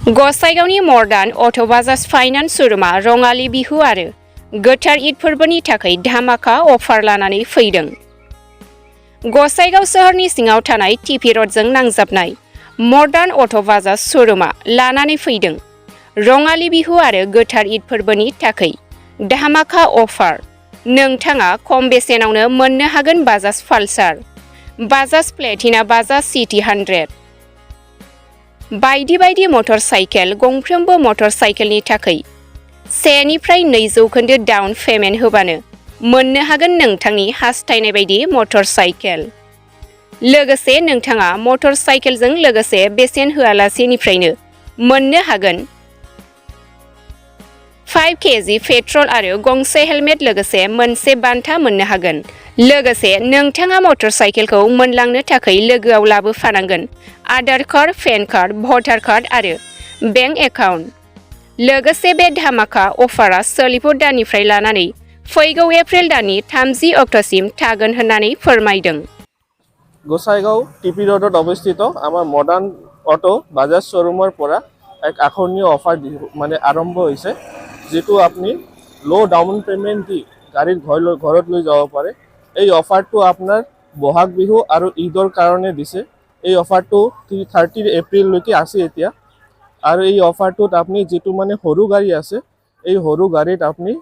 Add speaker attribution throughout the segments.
Speaker 1: गसाइगावनि modern अट' Bajaj finance श'रुमा Rongali Bihu आरो गोथार ईद फोरबोनि थाखाय धामाका अफार लानानै फैदों। गसाइगाव सोहोरनि सिङाव थानाय टिपि रडजों नांजाबनाय मर्डान अट' बाजाज श'रुमा लानानै फैदों रङालि बिहु आरो गोथार ईद फोरबोनि थाखाय धामाका अफार। नोंथाङा खम बेसेनावनो मोननो हागोन Bajaj Pulsar, Bajaj Platina, Bajaj city 100 बायदि बायदि मटर साइकेल। गंफ्रोमबो मटर साइकेलनि थाखाय 1 निफ्राय 2 जौखोन्दो डाउन पेमेन्ट होबानो मोननो हागोन नोंथांनि हास्थायनाय बायदि मटर साइकेल। लोगोसे नोंथाङा मटर साइकेलजों लोगोसे बेसेन होआलासेनिफ्रायनो मोननो हागोन 5 केजि पेट्रल आरो गंसे हेलमेट, लोगोसे मोनसे बान्था मोननो हागोन। लोगोसे नोंथाङा मटर साइकेलखौ मोनलांनो थाखाय लोगोआव लाबोफानांगोन आधार कार्ड, पेन कार्ड, भटार कार्ड आरो बेंक एकाउन्ट। लोगोसे बे धामाका अफारा सोलिफु दाननिफ्राय लानानै फैगौ एप्रिल दाननि 30 अक्ट'सिम थागोन होननानै फोरमायदों।
Speaker 2: गोसाइगाव टिपि रोडत अवस्थित आमार मडार्न अट' बाजाज शोरूমৰ পৰা এক আকৰ্ষণীয় অফাৰ মানে আৰম্ভ হৈছে, যেটো আপুনি লো ডাউন পেমেন্ট দি গাড়ীৰ ঘৰত লৈ যাব পাৰে। এই অফাৰটো আপোনাৰ বহাগ বিহু আৰু ঈদৰ কাৰণে দিছে। এই অফাৰটো 30 এপ্ৰিললৈকে আছে এতিয়া। আৰু এই অফাৰটোত আপুনি যেটো মানে সৰু গাড়ী আছে, এই সৰু গাড়ীত আপুনি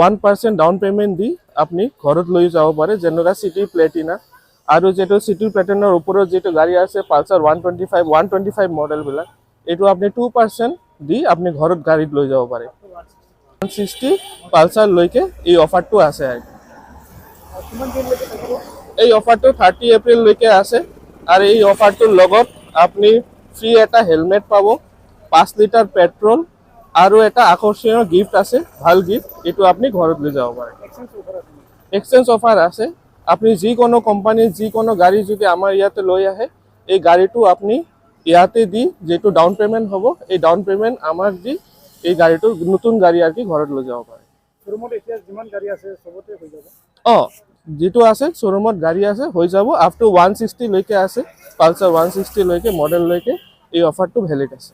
Speaker 2: 1% ডাউন পেমেন্ট দি আপুনি ঘৰত লৈ যাব পাৰে, যেনেকুৱা সিটি প্লেটিনা আৰু যেটো সিটি প্লেটিনাৰ ওপৰত যেটো গাড়ী আছে পালসাৰ 125 মডেল বিলাক, এইটো আপুনি 2% দি আপুনি ঘৰত গাড়ীত লৈ যাব পাৰে। 160 পালসাৰ লৈকে এই অফাৰটো আছে। এই অফাৰটো 30 এপ্ৰিললৈকে আছে আৰু এই অফাৰটোৰ লগত আপুনি ফ্ৰী এটা হেলমেট পাব, 5 লিটাৰ পেট্ৰল আৰু এটা আকৰ্ষণীয় গিফট আছে, ভাল গিফট। এইটো আপুনি ঘৰত লৈ যাব পাৰে। এক্সচেঞ্জ অফাৰ আছে। আপনি যিকোনো কোম্পানীৰ যিকোনো গাড়ী যদি আমাৰ ইয়াতে লৈ আহে, এই গাড়ীটো আপনি ইয়াতে দি যেটো ডাউন পেমেন্ট হ'ব, এই ডাউন পেমেন্ট আমাক দি এই গাড়ীটো নতুন গাড়ী আর কি ঘৰত লৈ যাব পাৰে। শোরুমত এতিয়া যিমান গাড়ী আছে সবতে হৈ যাব। যেটো আছে শোরুমত গাড়ী আছে হৈ যাব, আপ টু 160 লৈকে আছে, পালসার 160 লৈকে মডেল লৈকে এই অফাৰটো ভ্যালিড আছে।